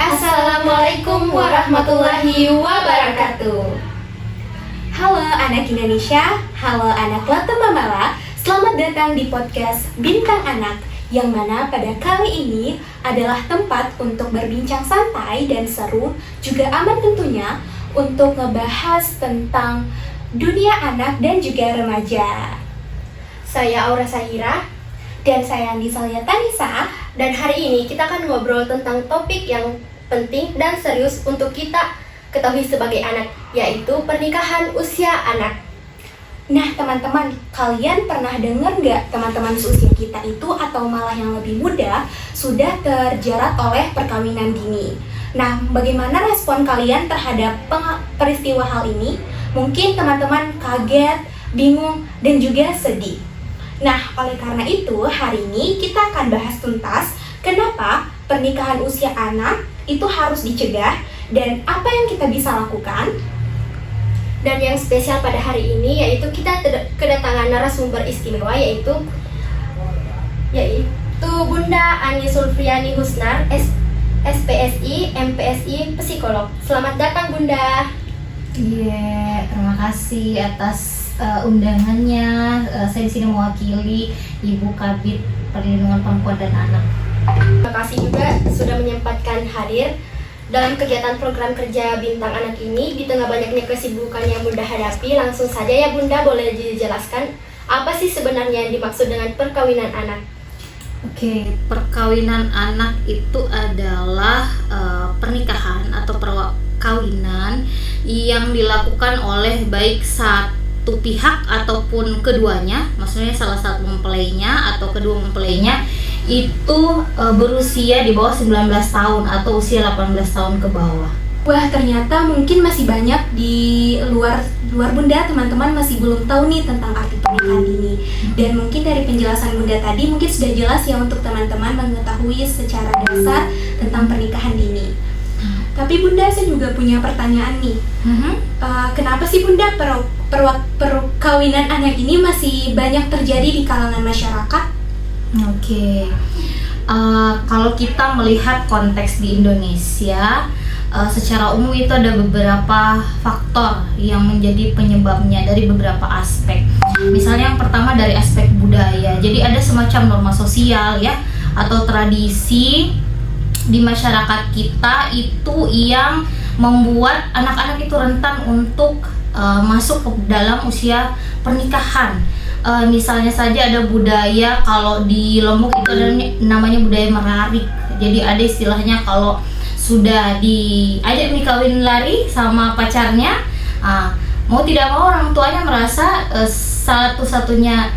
Assalamualaikum warahmatullahi wabarakatuh. Halo anak Indonesia, halo anak Latte Mamala. Selamat datang di podcast Bintang Anak, yang mana pada kali ini adalah tempat untuk berbincang santai dan seru, juga aman tentunya, untuk ngebahas tentang dunia anak dan juga remaja. Saya Aura Sahira. Dan saya Andi Salia Tanisa. Dan hari ini kita akan ngobrol tentang topik yang penting dan serius untuk kita ketahui sebagai anak, yaitu pernikahan usia anak. Nah teman-teman, kalian pernah dengar nggak teman-teman seusia kita itu atau malah yang lebih muda sudah terjerat oleh perkawinan dini? Nah, bagaimana respon kalian terhadap peristiwa hal ini? Mungkin teman-teman kaget, bingung, dan juga sedih. Nah, oleh karena itu, hari ini kita akan bahas tuntas kenapa pernikahan usia anak itu harus dicegah dan apa yang kita bisa lakukan. Dan yang spesial pada hari ini yaitu kita kedatangan narasumber istimewa yaitu Bunda Ani Sulfriani Husnar, SPSI, MPSI, psikolog. Selamat datang Bunda. Iya, terima kasih atas undangannya. Saya di sini mewakili Ibu Kabid Perlindungan Perempuan dan Anak. Terima kasih juga sudah menyempatkan hadir dalam kegiatan program kerja Bintang Anak ini. Di tengah banyaknya kesibukan yang Bunda hadapi, langsung saja ya Bunda, boleh dijelaskan apa sih sebenarnya yang dimaksud dengan perkawinan anak? Oke, perkawinan anak itu adalah pernikahan atau perkawinan yang dilakukan oleh baik satu pihak ataupun keduanya, maksudnya salah satu mempelainya atau kedua mempelainya itu berusia di bawah 19 tahun atau usia 18 tahun ke bawah. Wah, ternyata mungkin masih banyak di luar Bunda, teman-teman masih belum tahu nih tentang arti pernikahan dini. Dan mungkin dari penjelasan Bunda tadi mungkin sudah jelas ya untuk teman-teman mengetahui secara dasar tentang pernikahan dini. Tapi Bunda, saya juga punya pertanyaan nih. Kenapa sih Bunda perkawinan anak ini masih banyak terjadi di kalangan masyarakat? Oke. Kalau kita melihat konteks di Indonesia, secara umum itu ada beberapa faktor yang menjadi penyebabnya dari beberapa aspek. Misalnya yang pertama dari aspek budaya. Jadi ada semacam norma sosial ya atau tradisi di masyarakat kita itu yang membuat anak-anak itu rentan untuk masuk ke dalam usia pernikahan. Misalnya saja ada budaya, kalau di Lombok itu ada namanya budaya merarik. Jadi ada istilahnya kalau sudah diajak nih kawin lari sama pacarnya, mau tidak mau orang tuanya merasa satu-satunya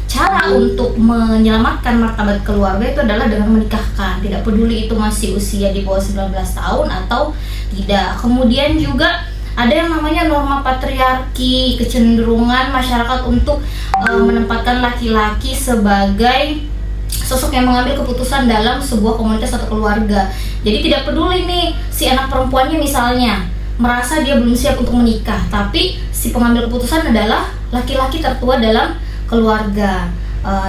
cara untuk menyelamatkan martabat keluarga itu adalah dengan menikahkan, tidak peduli itu masih usia di bawah 19 tahun atau tidak. Kemudian juga ada yang namanya norma patriarki, kecenderungan masyarakat untuk menempatkan laki-laki sebagai sosok yang mengambil keputusan dalam sebuah komunitas atau keluarga. Jadi tidak peduli nih si anak perempuannya misalnya merasa dia belum siap untuk menikah, tapi si pengambil keputusan adalah laki-laki tertua dalam keluarga.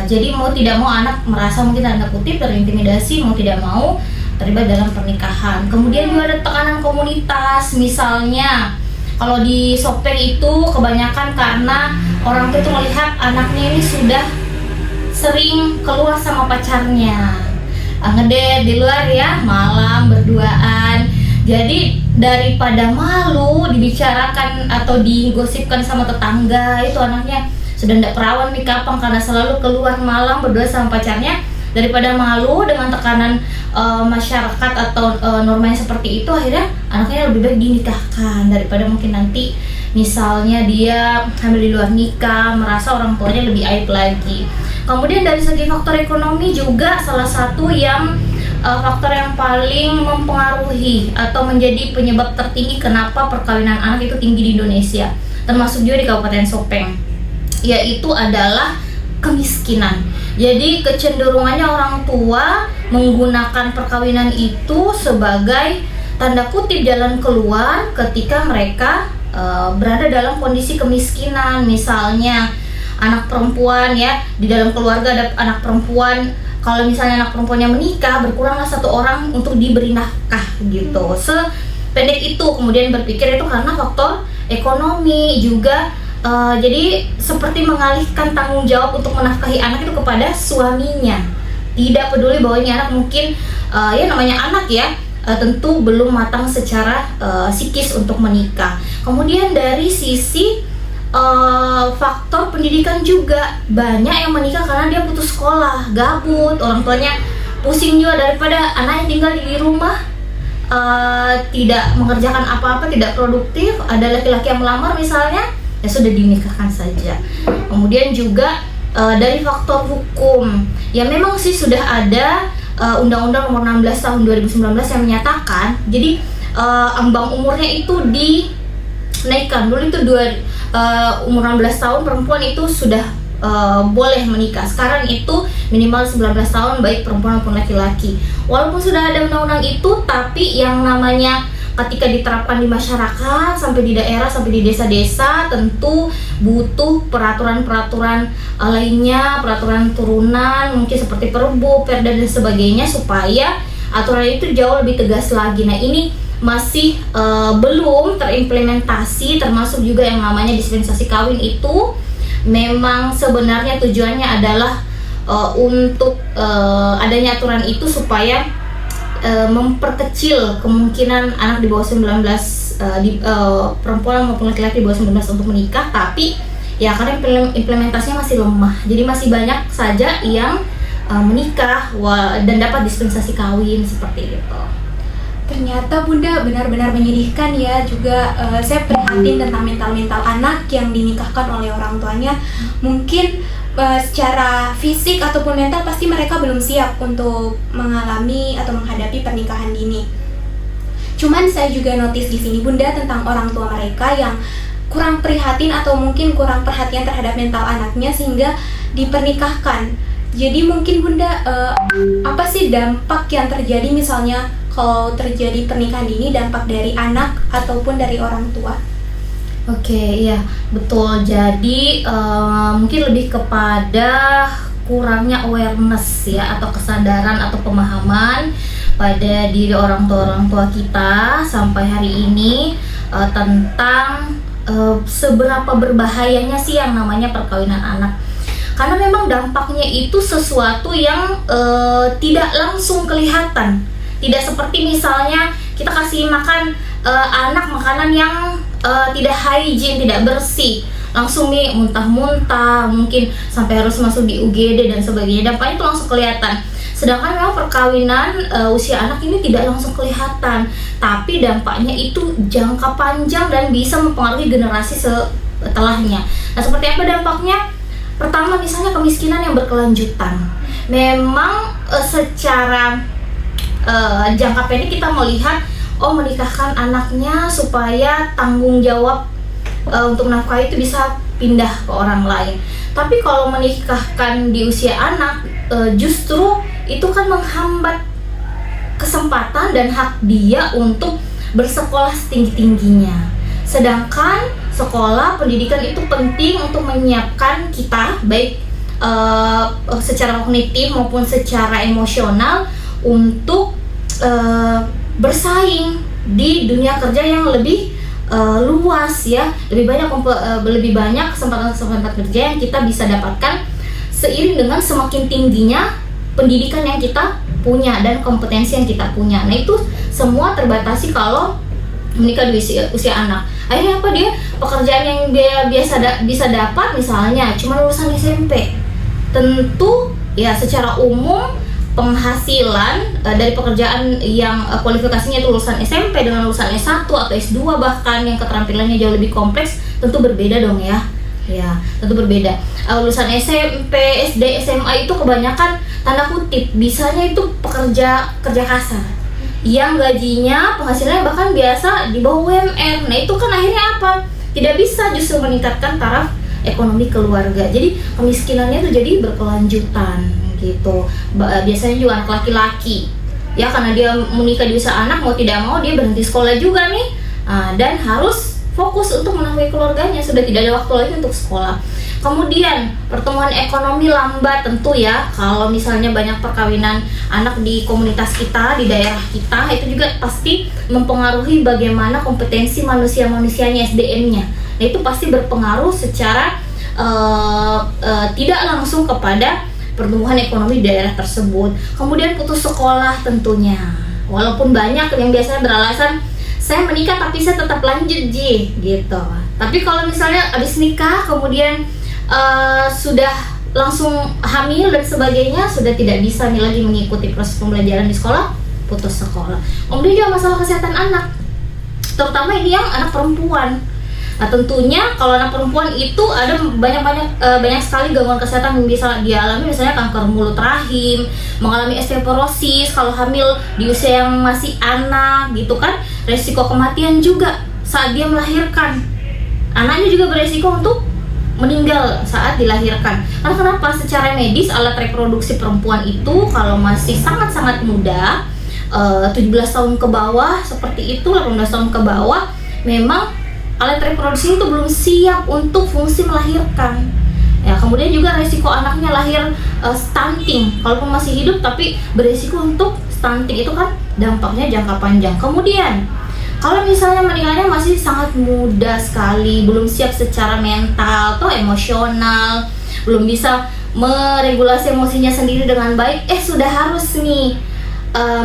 Jadi mau tidak mau anak merasa mungkin tanda kutip terintimidasi, mau tidak mau terlibat dalam pernikahan. Kemudian juga ada tekanan komunitas, misalnya kalau di Sopeng itu kebanyakan karena orang tua itu melihat anaknya ini sudah sering keluar sama pacarnya, ngedate di luar ya, malam berduaan. Jadi daripada malu dibicarakan atau digosipkan sama tetangga itu anaknya sudah tidak perawan nih kapan karena selalu keluar malam berdua sama pacarnya, daripada malu dengan tekanan masyarakat atau normanya seperti itu, akhirnya anaknya lebih baik dinikahkan daripada mungkin nanti misalnya dia hamil di luar nikah, merasa orang tuanya lebih aib lagi. Kemudian dari segi faktor ekonomi juga salah satu yang faktor yang paling mempengaruhi atau menjadi penyebab tertinggi kenapa perkawinan anak itu tinggi di Indonesia, termasuk juga di Kabupaten Sopeng, yaitu adalah kemiskinan. Jadi kecenderungannya orang tua menggunakan perkawinan itu sebagai tanda kutip jalan keluar ketika mereka berada dalam kondisi kemiskinan. Misalnya anak perempuan ya, di dalam keluarga ada anak perempuan, kalau misalnya anak perempuannya menikah, berkuranglah satu orang untuk diberi nafkah gitu. Sependek itu. Kemudian berpikir itu karena faktor ekonomi juga. Jadi seperti mengalihkan tanggung jawab untuk menafkahi anak itu kepada suaminya. Tidak peduli bahwa ini anak mungkin ya namanya anak ya, tentu belum matang secara psikis untuk menikah. Kemudian dari sisi faktor pendidikan juga, banyak yang menikah karena dia putus sekolah, gabut, orang tuanya pusing juga daripada anaknya tinggal di rumah, tidak mengerjakan apa-apa, tidak produktif. Ada laki-laki yang melamar misalnya, ya sudah dinikahkan saja. Kemudian juga dari faktor hukum, ya memang sih sudah ada Undang-Undang Nomor 16 Tahun 2019 yang menyatakan, jadi ambang umurnya itu dinaikkan. Dulu itu umur 16 tahun perempuan itu sudah boleh menikah. Sekarang itu minimal 19 tahun baik perempuan maupun laki-laki. Walaupun sudah ada undang-undang itu, tapi yang namanya ketika diterapkan di masyarakat, sampai di daerah, sampai di desa-desa, tentu butuh peraturan-peraturan lainnya, peraturan turunan, mungkin seperti Perbu, Perda dan sebagainya, supaya aturan itu jauh lebih tegas lagi. Nah, ini masih belum terimplementasi, termasuk juga yang namanya dispensasi kawin itu memang sebenarnya tujuannya adalah untuk adanya aturan itu supaya memperkecil kemungkinan anak di bawah 19 perempuan maupun laki-laki di bawah 19 untuk menikah. Tapi ya karena implementasinya masih lemah, jadi masih banyak saja yang menikah dan dapat dispensasi kawin seperti itu. Ternyata Bunda benar-benar menyedihkan ya. Juga saya prihatin tentang mental-mental anak yang dinikahkan oleh orang tuanya. Mungkin secara fisik ataupun mental pasti mereka belum siap untuk mengalami atau menghadapi pernikahan dini. Cuman saya juga notice di sini Bunda tentang orang tua mereka yang kurang prihatin atau mungkin kurang perhatian terhadap mental anaknya sehingga dipernikakan. Jadi mungkin Bunda apa sih dampak yang terjadi misalnya kalau terjadi pernikahan dini, dampak dari anak ataupun dari orang tua? Oke, iya betul. Jadi mungkin lebih kepada kurangnya awareness ya, atau kesadaran atau pemahaman pada diri orang tua kita sampai hari ini tentang seberapa berbahayanya sih yang namanya perkawinan anak. Karena memang dampaknya itu sesuatu yang tidak langsung kelihatan. Tidak seperti misalnya kita kasih makan anak makanan yang tidak hygiene, tidak bersih, langsung nih muntah-muntah, mungkin sampai harus masuk di UGD dan sebagainya. Dampaknya itu langsung kelihatan. Sedangkan memang perkawinan usia anak ini tidak langsung kelihatan, tapi dampaknya itu jangka panjang dan bisa mempengaruhi generasi setelahnya. Nah, seperti apa dampaknya? Pertama, misalnya kemiskinan yang berkelanjutan. Memang secara jangka pendek kita melihat menikahkan anaknya supaya tanggung jawab untuk nafkah itu bisa pindah ke orang lain. Tapi kalau menikahkan di usia anak justru itu kan menghambat kesempatan dan hak dia untuk bersekolah setinggi-tingginya. Sedangkan sekolah pendidikan itu penting untuk menyiapkan kita baik secara kognitif maupun secara emosional untuk bersaing di dunia kerja yang lebih luas ya, lebih banyak kesempatan kerja yang kita bisa dapatkan seiring dengan semakin tingginya pendidikan yang kita punya dan kompetensi yang kita punya. Nah, itu semua terbatasi kalau menikah di usia anak. Akhirnya apa, dia pekerjaan yang dia bisa dapat misalnya cuma lulusan SMP. Tentu ya secara umum penghasilan dari pekerjaan yang kualifikasinya itu lulusan SMP dengan lulusan S1 atau S2 bahkan yang keterampilannya jauh lebih kompleks tentu berbeda dong ya. Ya, tentu berbeda. Lulusan SMP, SD, SMA itu kebanyakan tanda kutip bisanya itu kerja kasar. Yang gajinya, penghasilannya bahkan biasa di bawah UMR. Nah, itu kan akhirnya apa? Tidak bisa justru meningkatkan taraf ekonomi keluarga. Jadi kemiskinannya itu jadi berkelanjutan gitu. Biasanya juga anak laki-laki ya, karena dia menikah di usia anak, mau tidak mau dia berhenti sekolah juga nih, dan harus fokus untuk menafkahi keluarganya, sudah tidak ada waktu lagi untuk sekolah. Kemudian pertumbuhan ekonomi lambat tentu ya, kalau misalnya banyak perkawinan anak di komunitas kita, di daerah kita, itu juga pasti mempengaruhi bagaimana kompetensi manusia-manusianya, SDM-nya. Nah itu pasti berpengaruh secara tidak langsung kepada pertumbuhan ekonomi di daerah tersebut. Kemudian putus sekolah tentunya, walaupun banyak yang biasanya beralasan saya menikah tapi saya tetap lanjut gitu. Tapi kalau misalnya habis nikah kemudian sudah langsung hamil dan sebagainya, sudah tidak bisa nih lagi mengikuti proses pembelajaran di sekolah, putus sekolah. Kemudian juga masalah kesehatan anak, terutama ini yang anak perempuan. Nah tentunya kalau anak perempuan itu ada banyak sekali gangguan kesehatan yang bisa dialami, misalnya kanker mulut rahim, mengalami osteoporosis kalau hamil di usia yang masih anak gitu kan, resiko kematian juga saat dia melahirkan. Anaknya juga beresiko untuk meninggal saat dilahirkan. Karena kenapa? Secara medis alat reproduksi perempuan itu kalau masih sangat-sangat muda, 17 tahun ke bawah seperti itu, 18 tahun ke bawah, memang alat reproduksi itu belum siap untuk fungsi melahirkan. Ya, kemudian juga resiko anaknya lahir stunting, kalaupun masih hidup tapi beresiko untuk stunting, itu kan dampaknya jangka panjang. Kemudian kalau misalnya menikahnya masih sangat muda sekali, belum siap secara mental atau emosional, belum bisa meregulasi emosinya sendiri dengan baik, sudah harus nih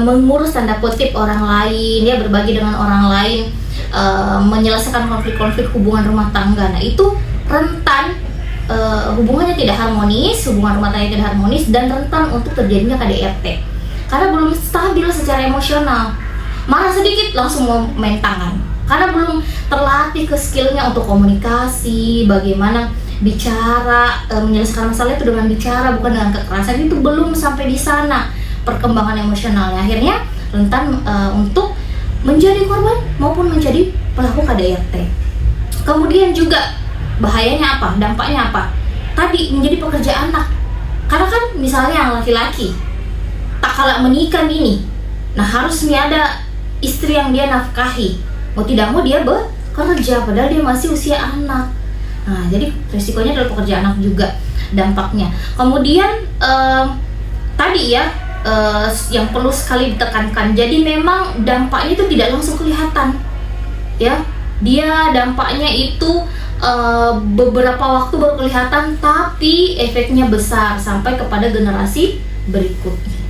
mengurus tanda kutip orang lain, ya berbagi dengan orang lain, menyelesaikan konflik-konflik hubungan rumah tangga. Nah itu rentan hubungannya tidak harmonis, hubungan rumah tangga tidak harmonis, dan rentan untuk terjadinya KDRT karena belum stabil secara emosional. Marah sedikit langsung mau main tangan karena belum terlatih ke skillnya untuk komunikasi, bagaimana bicara, menyelesaikan masalah itu dengan bicara bukan dengan kekerasan. Itu belum sampai di sana perkembangan emosionalnya, akhirnya rentan untuk menjadi korban maupun menjadi pelaku KDRT. Kemudian juga bahayanya apa? Dampaknya apa? Tadi menjadi pekerja anak. Karena kan misalnya yang laki-laki tak kalah menikah ini, nah harus nih ada istri yang dia nafkahi. Mau tidak mau dia bekerja padahal dia masih usia anak. Nah jadi resikonya adalah pekerja anak juga dampaknya. Kemudian tadi ya, yang perlu sekali ditekankan, jadi memang dampaknya itu tidak langsung kelihatan ya, dia dampaknya itu beberapa waktu baru kelihatan, tapi efeknya besar sampai kepada generasi berikutnya.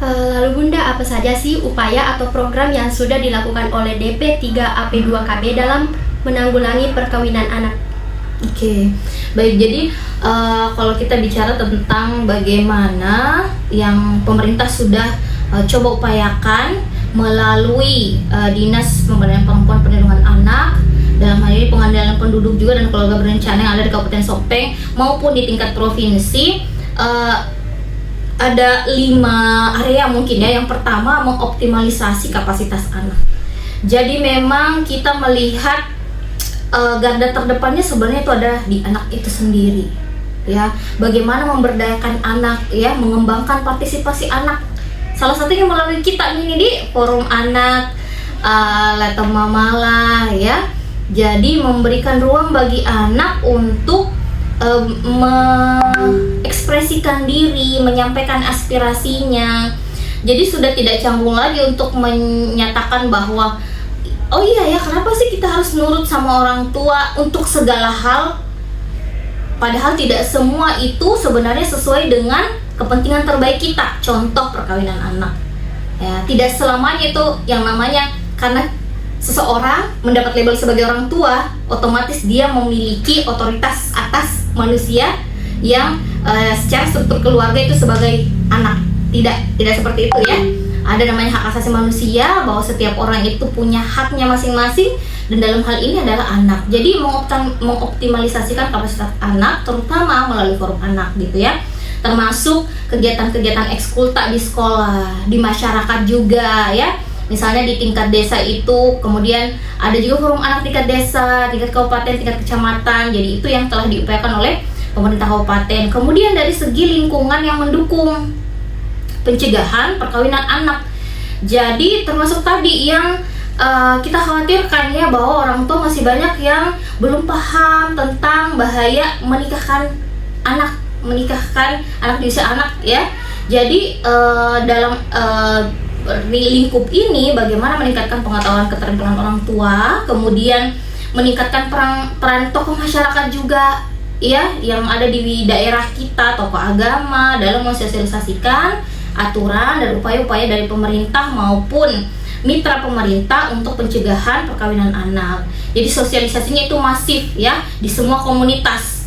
Lalu Bunda, apa saja sih upaya atau program yang sudah dilakukan oleh DP3AP2KB dalam menanggulangi perkawinan anak? Oke, baik. Jadi kalau kita bicara tentang bagaimana yang pemerintah sudah coba upayakan melalui Dinas Pemberdayaan Perempuan Perlindungan Anak, dalam hal ini Pengendalian Penduduk juga dan Keluarga Berencana yang ada di Kabupaten Sopeng maupun di tingkat provinsi, ada 5 area mungkin ya. Yang pertama, mengoptimalisasi kapasitas anak. Jadi memang kita melihat garda terdepannya sebenarnya itu ada di anak itu sendiri ya. Bagaimana memberdayakan anak ya, mengembangkan partisipasi anak. Salah satunya melalui kita ini di Forum Anak Leto Mamala ya. Jadi memberikan ruang bagi anak untuk mengekspresikan diri, menyampaikan aspirasinya. Jadi sudah tidak canggung lagi untuk menyatakan bahwa oh iya ya, kenapa sih kita harus nurut sama orang tua untuk segala hal? Padahal tidak semua itu sebenarnya sesuai dengan kepentingan terbaik kita. Contoh perkawinan anak. Ya, tidak selamanya itu yang namanya karena seseorang mendapat label sebagai orang tua, otomatis dia memiliki otoritas atas manusia yang secara struktur keluarga itu sebagai anak. Tidak seperti itu ya. Ada namanya hak asasi manusia, bahwa setiap orang itu punya haknya masing-masing, dan dalam hal ini adalah anak. Jadi mengoptimalisasikan kapasitas anak terutama melalui forum anak gitu ya. Termasuk kegiatan-kegiatan ekskulta di sekolah, di masyarakat juga ya. Misalnya di tingkat desa itu, kemudian ada juga forum anak tingkat desa, tingkat kabupaten, tingkat kecamatan. Jadi itu yang telah diupayakan oleh pemerintah kabupaten. Kemudian dari segi lingkungan yang mendukung pencegahan perkawinan anak. Jadi termasuk tadi yang kita khawatirkan ya bahwa orang tua masih banyak yang belum paham tentang bahaya menikahkan anak di usia anak ya. Jadi dalam lingkup ini bagaimana meningkatkan pengetahuan keterampilan orang tua, kemudian meningkatkan peran tokoh masyarakat juga ya yang ada di daerah kita, tokoh agama dalam mensosialisasikan aturan dan upaya-upaya dari pemerintah maupun mitra pemerintah untuk pencegahan perkawinan anak. Jadi sosialisasinya itu masif ya di semua komunitas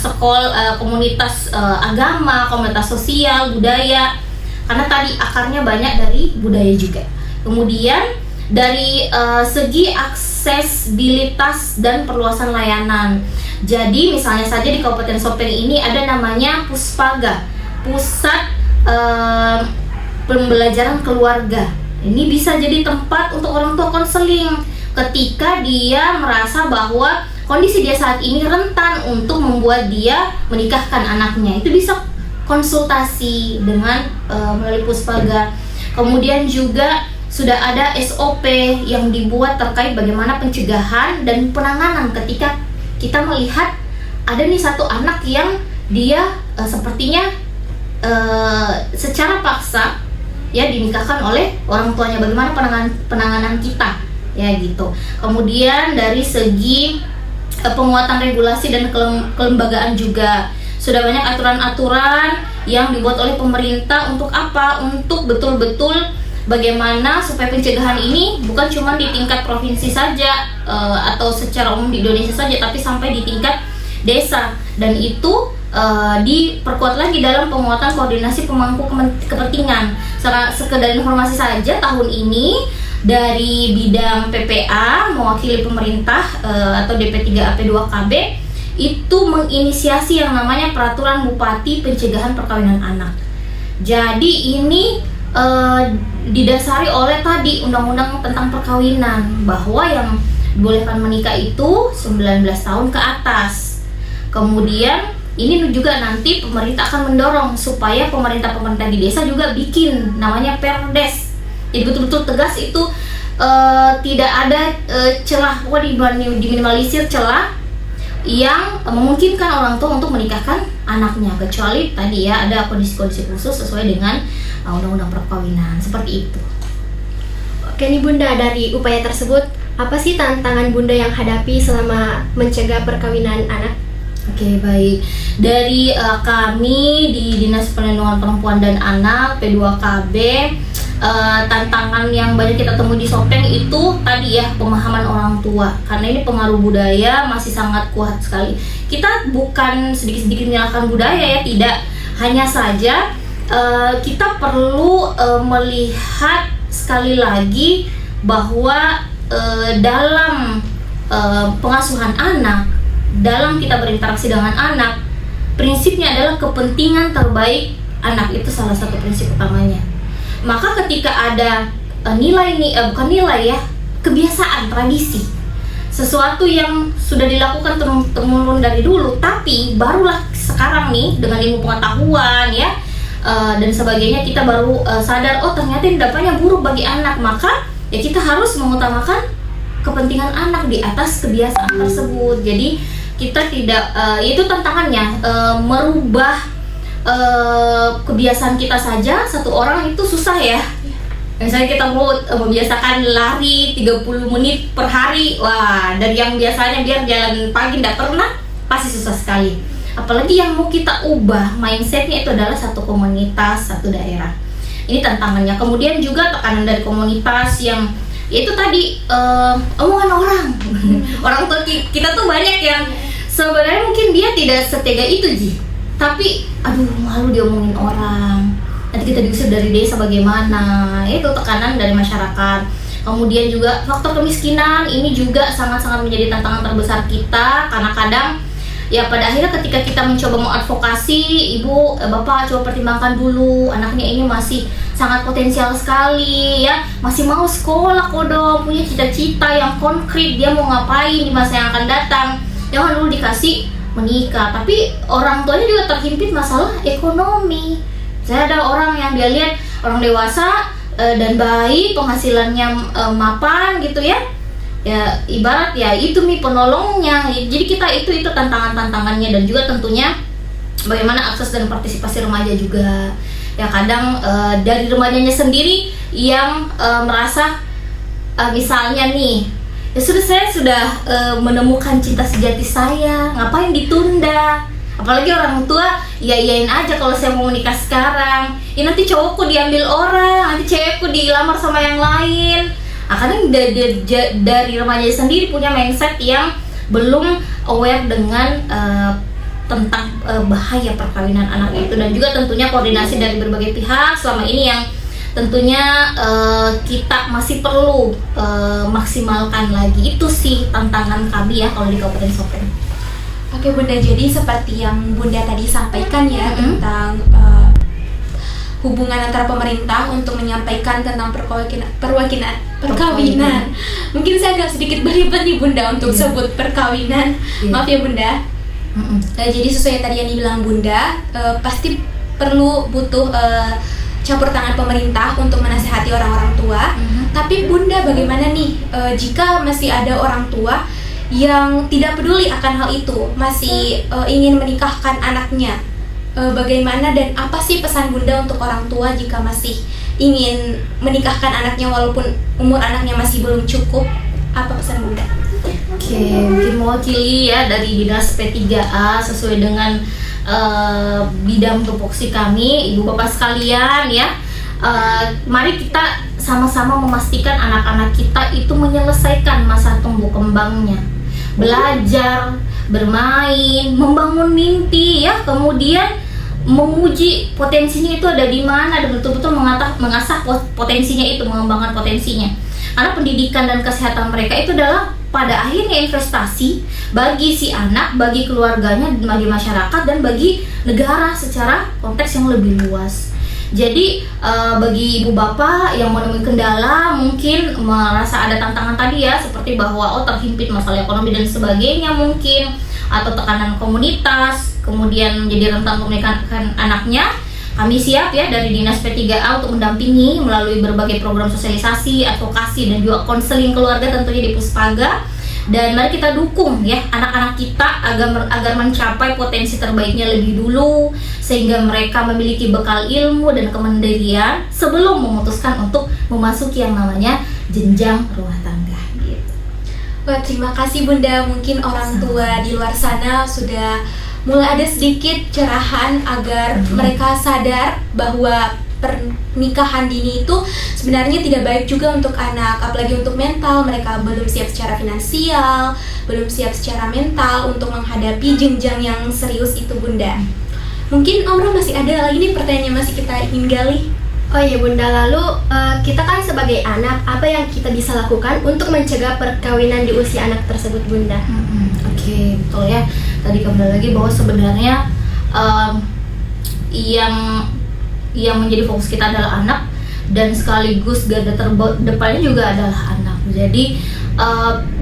sekolah, komunitas agama, komunitas sosial, budaya. Karena tadi akarnya banyak dari budaya juga. Kemudian dari segi aksesibilitas dan perluasan layanan. Jadi misalnya saja di Kabupaten Sopeng ini ada namanya Puspaga, Pusat Pembelajaran Keluarga. Ini bisa jadi tempat untuk orang tua konseling ketika dia merasa bahwa kondisi dia saat ini rentan untuk membuat dia menikahkan anaknya. Itu bisa konsultasi dengan melalui Puspaga. Kemudian juga sudah ada SOP yang dibuat terkait bagaimana pencegahan dan penanganan ketika kita melihat ada nih satu anak yang dia sepertinya secara paksa ya dinikahkan oleh orang tuanya. Bagaimana penanganan kita ya gitu. Kemudian dari segi penguatan regulasi dan kelembagaan juga sudah banyak aturan-aturan yang dibuat oleh pemerintah untuk apa? Untuk betul-betul bagaimana supaya pencegahan ini bukan cuma di tingkat provinsi saja atau secara umum di Indonesia saja, tapi sampai di tingkat desa. Dan itu diperkuat lagi dalam penguatan koordinasi pemangku kepentingan. Sekedar informasi saja, tahun ini dari bidang PPA mewakili pemerintah atau DP3AP2KB itu menginisiasi yang namanya Peraturan Bupati Pencegahan Perkawinan Anak. Jadi ini didasari oleh tadi undang-undang tentang perkawinan bahwa yang dibolehkan menikah itu 19 tahun ke atas. Kemudian ini juga nanti pemerintah akan mendorong supaya pemerintah di desa juga bikin namanya Perdes. Jadi betul-betul tegas itu tidak ada celah, pokoknya diminimalisir celah yang memungkinkan orang tua untuk menikahkan anaknya, kecuali tadi ya ada kondisi-kondisi khusus sesuai dengan undang-undang perkawinan seperti itu. Oke nih Bunda, dari upaya tersebut apa sih tantangan Bunda yang hadapi selama mencegah perkawinan anak? Oke, baik. Dari kami di Dinas Perlindungan Perempuan dan Anak P2KB, tantangan yang banyak kita temui di Sopeng itu tadi ya pemahaman orang tua. Karena ini pengaruh budaya masih sangat kuat sekali. Kita bukan sedikit-sedikit menyalahkan budaya ya, tidak. Hanya saja kita perlu melihat sekali lagi bahwa dalam pengasuhan anak, dalam kita berinteraksi dengan anak, prinsipnya adalah kepentingan terbaik anak, itu salah satu prinsip utamanya. Maka ketika ada bukan nilai ya, kebiasaan, tradisi, sesuatu yang sudah dilakukan temurun dari dulu, tapi barulah sekarang nih dengan ilmu pengetahuan ya dan sebagainya kita baru sadar, oh ternyata ini dampaknya buruk bagi anak, maka ya kita harus mengutamakan kepentingan anak di atas kebiasaan tersebut. Jadi kita tidak, itu tantangannya, merubah kebiasaan kita saja satu orang itu susah ya. Misalnya kita mau membiasakan lari 30 menit per hari, wah dari yang biasanya biar jalan pagi tidak pernah, pasti susah sekali. Apalagi yang mau kita ubah mindsetnya itu adalah satu komunitas, satu daerah. Ini tantangannya. Kemudian juga tekanan dari komunitas yang itu tadi omongan orang. Orang tua kita tuh banyak yang sebenarnya mungkin dia tidak setega itu Ji, tapi aduh malu diomongin orang, nanti kita diusir dari desa bagaimana. Itu tekanan dari masyarakat. Kemudian juga faktor kemiskinan ini juga sangat-sangat menjadi tantangan terbesar kita, karena kadang ya pada akhirnya ketika kita mencoba mengadvokasi, ibu, bapak coba pertimbangkan dulu, anaknya ini masih sangat potensial sekali ya, masih mau sekolah kodong, punya cita-cita yang konkret, dia mau ngapain di masa yang akan datang, jangan dulu dikasih menikah. Tapi orang tuanya juga terhimpit masalah ekonomi. Saya ada orang yang dia lihat orang dewasa dan baik, penghasilannya mapan gitu ya. Ya ibarat ya itu penolongnya. Jadi kita itu tantangannya, dan juga tentunya bagaimana akses dan partisipasi remaja juga. Ya kadang dari remajanya sendiri yang merasa misalnya nih, ya saya sudah menemukan cinta sejati saya, ngapain ditunda? Apalagi orang tua iyain aja kalau saya mau menikah sekarang. Ya nanti cowokku diambil orang, nanti cewekku dilamar sama yang lain. Kadang dari remaja sendiri punya mindset yang belum aware dengan tentang bahaya perkawinan anak itu, dan juga tentunya koordinasi dari berbagai pihak selama ini yang tentunya kita masih perlu maksimalkan lagi. Itu sih tantangan kami ya kalau di Kabupaten Sopeng. Oke Bunda, jadi seperti yang Bunda tadi sampaikan ya tentang hubungan antara pemerintah untuk menyampaikan tentang perkawinan. Mungkin saya agak sedikit berlibat nih Bunda untuk sebut perkawinan. Maaf ya Bunda. Jadi sesuai tadi yang dibilang Bunda, pasti butuh campur tangan pemerintah untuk menasihati orang-orang tua. Tapi Bunda, bagaimana nih jika masih ada orang tua yang tidak peduli akan hal itu, masih ingin menikahkan anaknya? Bagaimana dan apa sih pesan Bunda untuk orang tua jika masih ingin menikahkan anaknya walaupun umur anaknya masih belum cukup? Apa pesan Bunda? Oke, mungkin mewakili ya dari Dinas P3A sesuai dengan bidang tupoksi kami, Ibu Bapak sekalian ya. Mari kita sama-sama memastikan anak-anak kita itu menyelesaikan masa tumbuh kembangnya, belajar, bermain, membangun mimpi ya, kemudian menguji potensinya itu ada di mana, dan betul-betul mengasah potensinya itu, mengembangkan potensinya. Karena pendidikan dan kesehatan mereka itu adalah pada akhirnya investasi bagi si anak, bagi keluarganya, bagi masyarakat, dan bagi negara secara konteks yang lebih luas. Jadi bagi ibu bapak yang menemui kendala, mungkin merasa ada tantangan tadi ya, seperti bahwa terhimpit masalah ekonomi dan sebagainya mungkin, atau tekanan komunitas, kemudian menjadi rentan pernikahan anaknya, kami siap ya dari Dinas P3A untuk mendampingi melalui berbagai program sosialisasi, advokasi, dan juga konseling keluarga tentunya di Puspaga. Dan mari kita dukung ya anak-anak kita agar mencapai potensi terbaiknya lebih dulu, sehingga mereka memiliki bekal ilmu dan kemandirian sebelum memutuskan untuk memasuki yang namanya jenjang rumah tangga gitu. Wah, terima kasih Bunda. Mungkin orang tua di luar sana sudah mulai ada sedikit cerahan agar mereka sadar bahwa pernikahan dini itu sebenarnya tidak baik juga untuk anak, apalagi untuk mental. Mereka belum siap secara finansial, belum siap secara mental untuk menghadapi jenjang yang serius itu Bunda. Mungkin Om Rom masih ada lagi nih pertanyaan yang masih kita ingin gali. Oh iya Bunda, lalu kita kan sebagai anak, apa yang kita bisa lakukan untuk mencegah perkawinan di usia anak tersebut Bunda? Oke, betul ya. Tadi kembali lagi bahwa sebenarnya yang menjadi fokus kita adalah anak, dan sekaligus garda terdepannya juga adalah anak. Jadi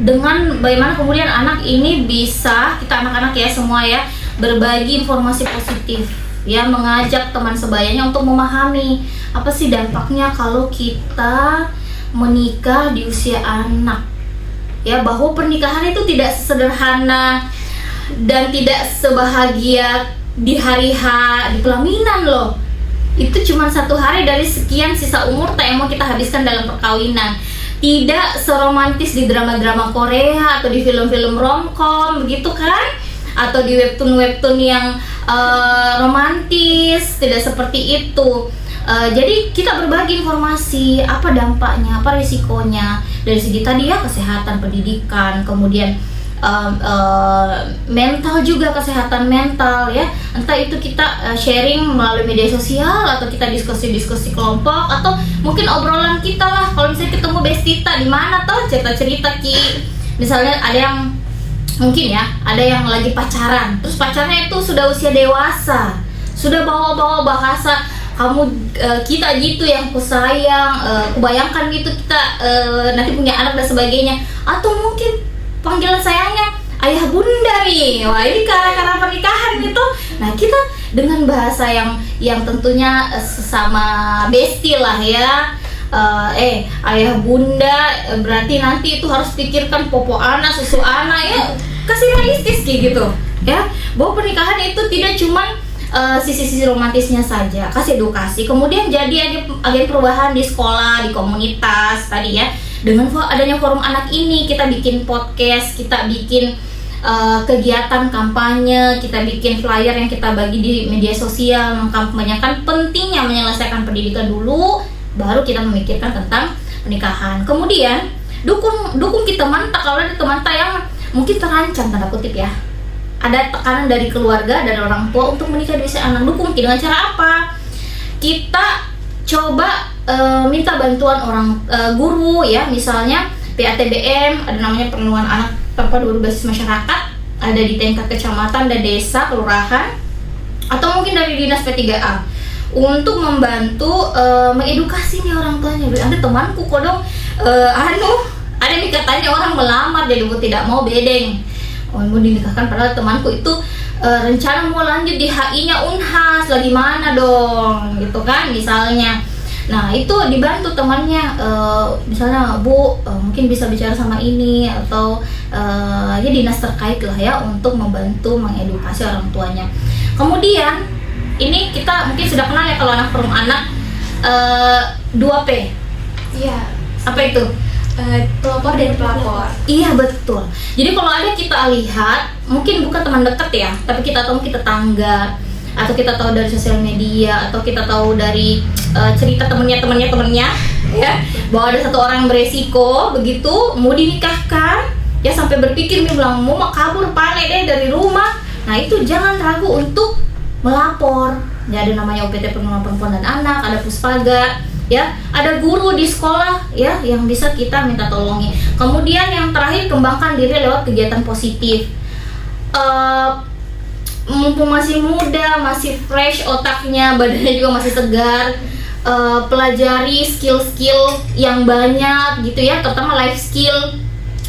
dengan bagaimana kemudian anak ini bisa, kita anak-anak ya semua ya, berbagi informasi positif ya, mengajak teman sebayanya untuk memahami apa sih dampaknya kalau kita menikah di usia anak ya, bahwa pernikahan itu tidak sederhana dan tidak sebahagia di hari H di pelaminan loh. Itu cuma 1 hari dari sekian sisa umur tak yang mau kita habiskan dalam perkawinan. Tidak seromantis di drama-drama Korea atau di film-film romcom begitu kan, atau di webtoon yang romantis. Tidak seperti itu. Jadi kita berbagi informasi, apa dampaknya, apa risikonya dari segi tadi ya, kesehatan, pendidikan, kemudian mental juga, kesehatan mental ya. Entah itu kita sharing melalui media sosial, atau kita diskusi-diskusi kelompok, atau mungkin obrolan kita lah. Kalau misalnya ketemu bestita di mana tuh cerita-cerita Ki. Misalnya ada yang mungkin ya, ada yang lagi pacaran, terus pacarnya itu sudah usia dewasa, sudah bawa-bawa bahasa kamu kita gitu yang kusayang, kubayangkan gitu kita nanti punya anak dan sebagainya, atau mungkin panggilan sayangnya ayah bunda nih. Wah, ini karena pernikahan gitu. Nah, kita dengan bahasa yang tentunya sesama bestie lah ya, ayah bunda berarti nanti itu harus pikirkan popo anak, susu anak ya. Kasih realistis kayak gitu ya, bahwa pernikahan itu tidak cuma sisi-sisi romantisnya saja, kasih edukasi, kemudian jadi agen perubahan di sekolah, di komunitas tadi ya. Dengan adanya forum anak ini, kita bikin podcast, kita bikin kegiatan kampanye, kita bikin flyer yang kita bagi di media sosial, mengkampanyekan pentingnya menyelesaikan pendidikan dulu, baru kita memikirkan tentang pernikahan. Kemudian dukung kita mantap kalau ada teman yang mungkin terancam tanda kutip ya, ada tekanan dari keluarga, dari orang tua untuk menikah di usia anak. Dukung dengan cara apa? Kita coba minta bantuan orang guru ya, misalnya PATBM, ada namanya perlindungan anak tanpa berbasis masyarakat, ada di tingkat kecamatan dan desa, kelurahan, atau mungkin dari dinas P3A untuk membantu mengedukasi nih orang tuanya. Ada temanku kodong ada nih katanya orang melamar jadi tidak mau bedeng, mau dinikahkan, padahal temanku itu rencana mau lanjut di HI-nya Unhas, lagi mana dong gitu kan misalnya. Nah itu dibantu temannya, misalnya Bu mungkin bisa bicara sama ini atau ya dinas terkait lah ya, untuk membantu mengedukasi orang tuanya. Kemudian ini kita mungkin sudah kenal ya kalau anak forum anak 2P. Iya. Apa itu? Pelopor dan pelapor. Iya betul. Jadi kalau ada kita lihat, mungkin bukan teman dekat ya, tapi kita tahu kita tetangga, atau kita tahu dari sosial media, atau kita tahu dari cerita temennya ya, bahwa ada satu orang yang beresiko begitu mau dinikahkan ya, sampai berpikir nih bilang mau kabur panik deh dari rumah. Nah itu jangan ragu untuk melapor. Ya ada namanya UPT Perlindungan Perempuan dan Anak, ada Puspaga ya, ada guru di sekolah ya yang bisa kita minta tolongi. Kemudian yang terakhir, kembangkan diri lewat kegiatan positif. Mumpung masih muda, masih fresh otaknya, badannya juga masih segar, pelajari skill-skill yang banyak gitu ya, terutama life skill,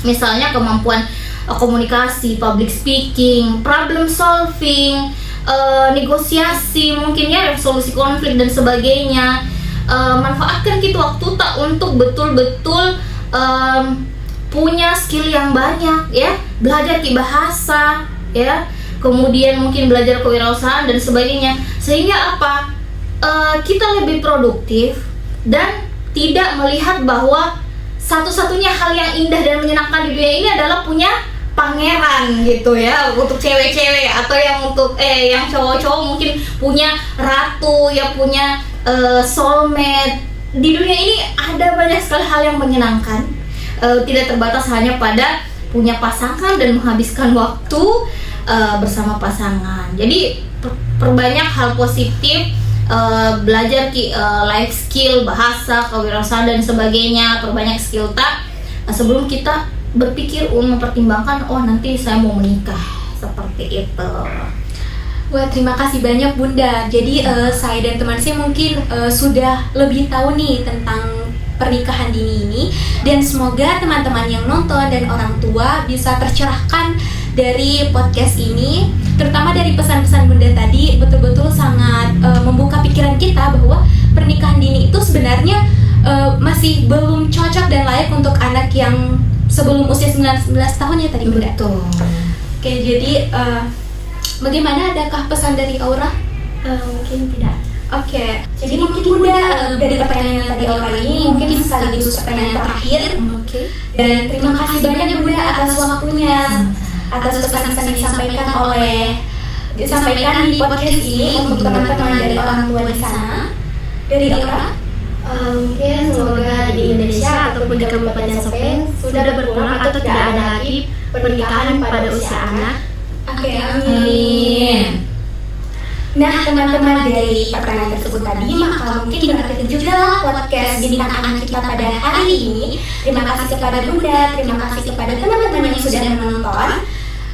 misalnya kemampuan komunikasi, public speaking, problem solving, negosiasi, mungkin ya resolusi konflik dan sebagainya. Manfaatkan gitu waktu tak untuk betul-betul punya skill yang banyak ya, belajar bahasa ya, kemudian mungkin belajar kewirausahaan dan sebagainya, sehingga apa, kita lebih produktif dan tidak melihat bahwa satu-satunya hal yang indah dan menyenangkan di dunia ini adalah punya pangeran gitu ya, untuk cewek-cewek, atau yang untuk yang cowok-cowok mungkin punya ratu ya, punya soulmate. Di dunia ini ada banyak sekali hal yang menyenangkan, tidak terbatas hanya pada punya pasangan dan menghabiskan waktu bersama pasangan. Jadi perbanyak hal positif, belajar life skill, bahasa, kewirausahaan dan sebagainya, perbanyak skill tak sebelum kita berpikir mempertimbangkan nanti saya mau menikah, seperti itu. Wah, terima kasih banyak Bunda. Jadi saya dan teman saya mungkin sudah lebih tahu nih tentang pernikahan dini ini, dan semoga teman-teman yang nonton dan orang tua bisa tercerahkan dari podcast ini, terutama dari pesan-pesan Bunda tadi. Betul-betul sangat membuka pikiran kita bahwa pernikahan dini itu sebenarnya masih belum cocok dan layak untuk anak yang sebelum usia 19 tahun ya tadi Bunda. Betul. Oke, jadi bagaimana, adakah pesan dari Aura? Mungkin tidak. Oke, jadi mungkin Bunda dari pertanyaan yang tadi Aura ini mungkin sekaligus pertanyaan terakhir. Oke. Dan terima kasih banyak Bunda atas waktunya, atas pesan-pesan yang disampaikan di podcast ini untuk teman-teman dari orang tua di sana. Dari Aura? Mungkin semoga di Indonesia ataupun di Kabupaten Sopeng sudah berkurang atau tidak ada lagi pernikahan pada usia anak. Oke, amin. Nah, teman-teman, dari pertanyaan tersebut tadi, maka mungkin berakhir juga lah podcast Bintang Anak kita pada hari ini. Terima kasih kepada Bunda, terima kasih kepada teman-teman yang sudah menonton.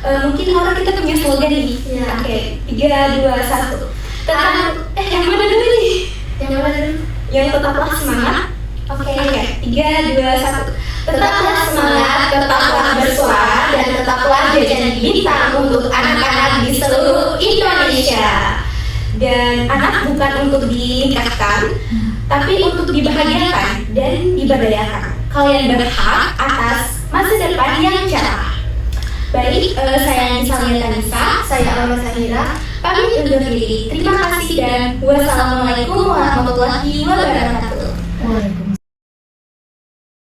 Mungkin Aura, kita punya slogan nih. Ya. Oke, 3, 2, 1. Tetap, yang mana dulu nih? Yang mana dulu? Yang tetaplah semangat. Oke, 3, 2, 1. Tetaplah semangat, tetaplah bersuara, dan tetaplah jadi bintang untuk anak-anak di seluruh Indonesia. Dan anak bukan untuk dinikahkan, tapi untuk dibahagiakan dan diberdayakan. Kalian berhak atas masa depan yang cerah. Baik, saya Nisalia Tanisa, Saya Alma Sahira. pamit undur diri. Terima kasih dan wassalamualaikum warahmatullahi wabarakatuh.